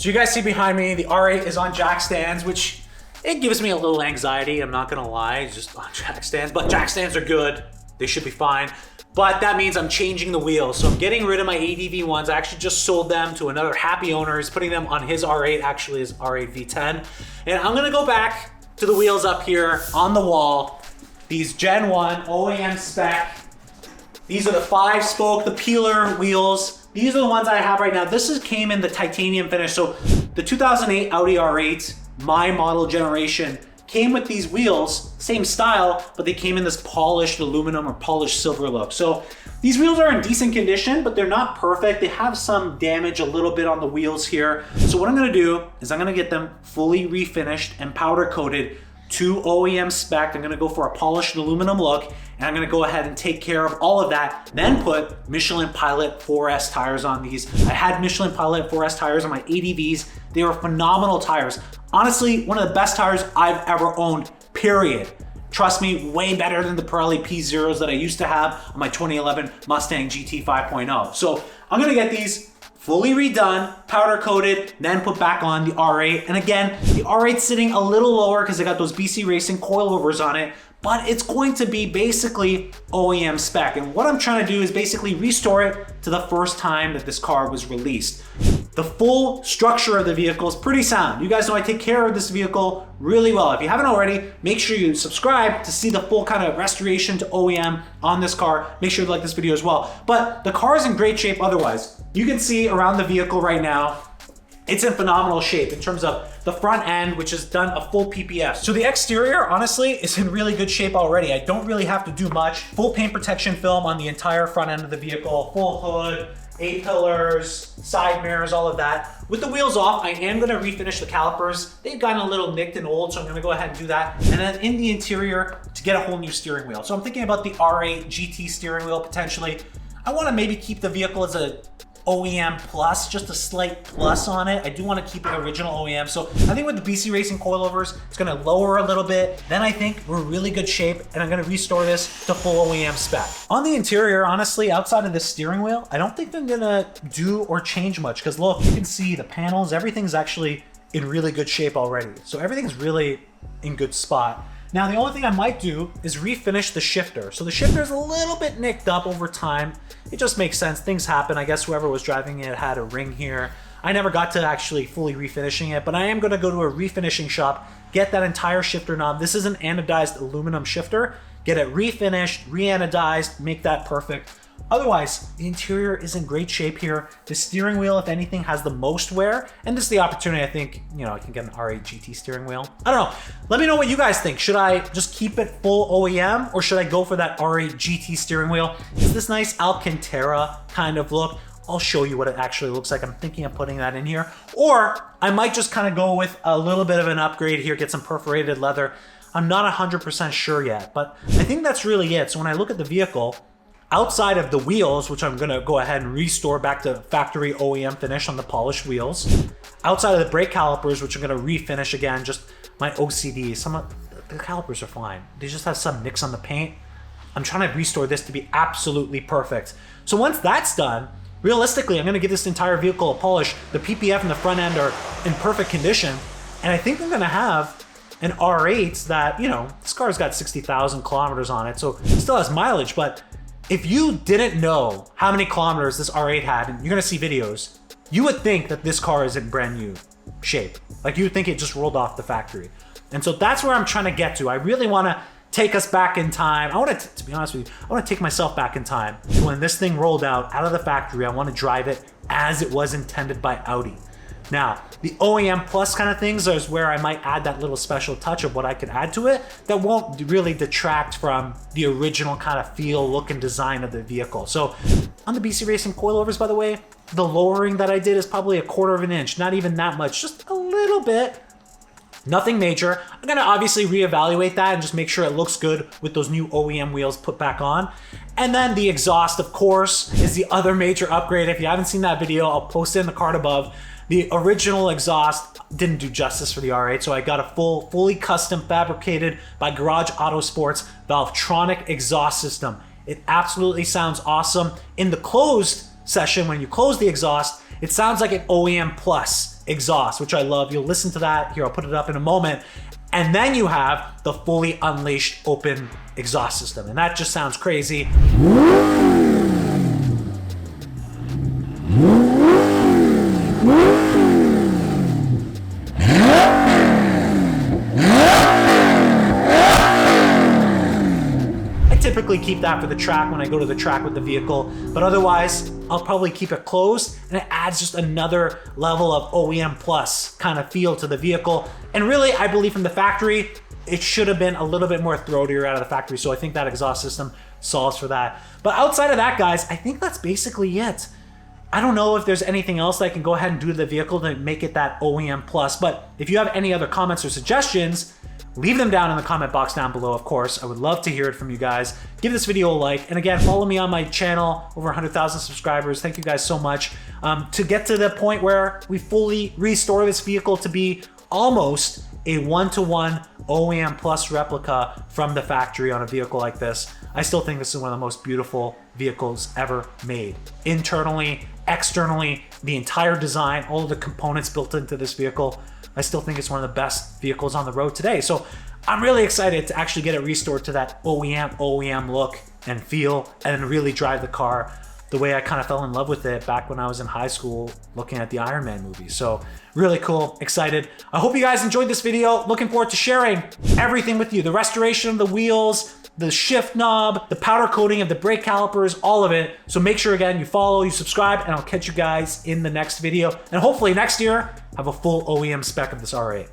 So you guys see behind me, the R8 is on jack stands, which it gives me a little anxiety, I'm not gonna lie, just on jack stands, but jack stands are good. They should be fine. But that means I'm changing the wheels. So I'm getting rid of my ADV ones. I actually just sold them to another happy owner. He's putting them on his R8, actually his R8 V10. And I'm gonna go back to the wheels up here on the wall. These Gen 1 OEM spec. These are the 5-spoke, the peeler wheels. These are the ones I have right now. Came in the titanium finish. So the 2008 Audi R8, my model generation, came with these wheels, same style, but they came in this polished aluminum or polished silver look. So these wheels are in decent condition, but they're not perfect. They have some damage a little bit on the wheels here. So what I'm gonna do is I'm gonna get them fully refinished and powder coated to OEM spec. I'm gonna go for a polished aluminum look, and I'm gonna go ahead and take care of all of that, then put Michelin Pilot 4S tires on these. I had Michelin Pilot 4S tires on my ADVs. They were phenomenal tires. Honestly, one of the best tires I've ever owned, period. Trust me, way better than the Pirelli P0s that I used to have on my 2011 Mustang GT 5.0. So I'm gonna get these fully redone, powder coated, then put back on the R8. And again, the R8's sitting a little lower because I got those BC Racing coilovers on it, but it's going to be basically OEM spec. And what I'm trying to do is basically restore it to the first time that this car was released. The full structure of the vehicle is pretty sound. You guys know I take care of this vehicle really well. If you haven't already, make sure you subscribe to see the full kind of restoration to OEM on this car. Make sure you like this video as well. But the car is in great shape otherwise. You can see around the vehicle right now, it's in phenomenal shape in terms of the front end, which has done a full PPF. So the exterior, honestly, is in really good shape already. I don't really have to do much. Full paint protection film on the entire front end of the vehicle, full hood, A-pillars, side mirrors, all of that. With the wheels off, I am gonna refinish the calipers. They've gotten a little nicked and old, so I'm gonna go ahead and do that. And then in the interior, to get a whole new steering wheel. So I'm thinking about the R8 GT steering wheel potentially. I wanna maybe keep the vehicle as a OEM plus, just a slight plus on it. I do want to keep it original OEM. So I think with the BC Racing coilovers, it's going to lower a little bit. Then I think we're in really good shape, and I'm going to restore this to full OEM spec. On the interior, honestly, outside of this steering wheel, I don't think I'm going to do or change much, because look, you can see the panels, everything's actually in really good shape already. So everything's really in good spot. Now, the only thing I might do is refinish the shifter. So the shifter is a little bit nicked up over time. It just makes sense, things happen. I guess whoever was driving it had a ring here. I never got to actually fully refinishing it, but I am gonna go to a refinishing shop, get that entire shifter knob. This is an anodized aluminum shifter. Get it refinished, re-anodized, make that perfect. Otherwise, the interior is in great shape here. The steering wheel, if anything, has the most wear. And this is the opportunity, I think, I can get an R8 GT steering wheel. I don't know. Let me know what you guys think. Should I just keep it full OEM, or should I go for that R8 GT steering wheel? It's this nice Alcantara kind of look. I'll show you what it actually looks like. I'm thinking of putting that in here. Or I might just kind of go with a little bit of an upgrade here, get some perforated leather. I'm not 100% sure yet, but I think that's really it. So when I look at the vehicle, outside of the wheels, which I'm gonna go ahead and restore back to factory OEM finish on the polished wheels, outside of the brake calipers, which I'm gonna refinish again, just my OCD, some of the calipers are fine. They just have some nicks on the paint. I'm trying to restore this to be absolutely perfect. So once that's done, realistically, I'm gonna give this entire vehicle a polish. The PPF and the front end are in perfect condition. And I think I'm gonna have an R8 that, this car's got 60,000 kilometers on it, so it still has mileage, but if you didn't know how many kilometers this R8 had, and you're gonna see videos, you would think that this car is in brand new shape. Like you would think it just rolled off the factory. And so that's where I'm trying to get to. I really wanna take us back in time. To be honest with you, I wanna take myself back in time. When this thing rolled out of the factory, I wanna drive it as it was intended by Audi. Now, the OEM plus kind of things is where I might add that little special touch of what I could add to it that won't really detract from the original kind of feel, look, and design of the vehicle. So on the BC Racing coilovers, by the way, the lowering that I did is probably 1/4 of an inch, not even that much, just a little bit. Nothing major. I'm gonna obviously reevaluate that and just make sure it looks good with those new OEM wheels put back on. And then the exhaust, of course, is the other major upgrade. If you haven't seen that video, I'll post it in the card above. The original exhaust didn't do justice for the R8, so I got a fully custom fabricated by Garage Auto Sports Valvetronic exhaust system. It absolutely sounds awesome. In the closed session, when you close the exhaust, it sounds like an OEM plus. exhaust, which I love. You'll listen to that. Here, I'll put it up in a moment. And then you have the fully unleashed open exhaust system. And that just sounds crazy. Typically keep that for the track when I go to the track with the vehicle, but otherwise I'll probably keep it closed, and it adds just another level of OEM plus kind of feel to the vehicle. And really, I believe from the factory, it should have been a little bit more throatier out of the factory, so I think that exhaust system solves for that. But outside of that, guys, I think that's basically it. I don't know if there's anything else that I can go ahead and do to the vehicle to make it that OEM plus, but if you have any other comments or suggestions, leave them down in the comment box down below, of course. I would love to hear it from you guys. Give this video a like. And again, follow me on my channel, over 100,000 subscribers. Thank you guys so much. To get to the point where we fully restore this vehicle to be almost a one-to-one OEM plus replica from the factory on a vehicle like this. I still think this is one of the most beautiful vehicles ever made. Internally, externally, the entire design, all of the components built into this vehicle. I still think it's one of the best vehicles on the road today. So I'm really excited to actually get it restored to that OEM look and feel, and really drive the car the way I kind of fell in love with it back when I was in high school looking at the Iron Man movie. So really cool, excited. I hope you guys enjoyed this video. Looking forward to sharing everything with you. The restoration of the wheels, the shift knob, the powder coating of the brake calipers, all of it. So make sure, again, you follow, you subscribe, and I'll catch you guys in the next video. And hopefully next year, have a full OEM spec of this R8.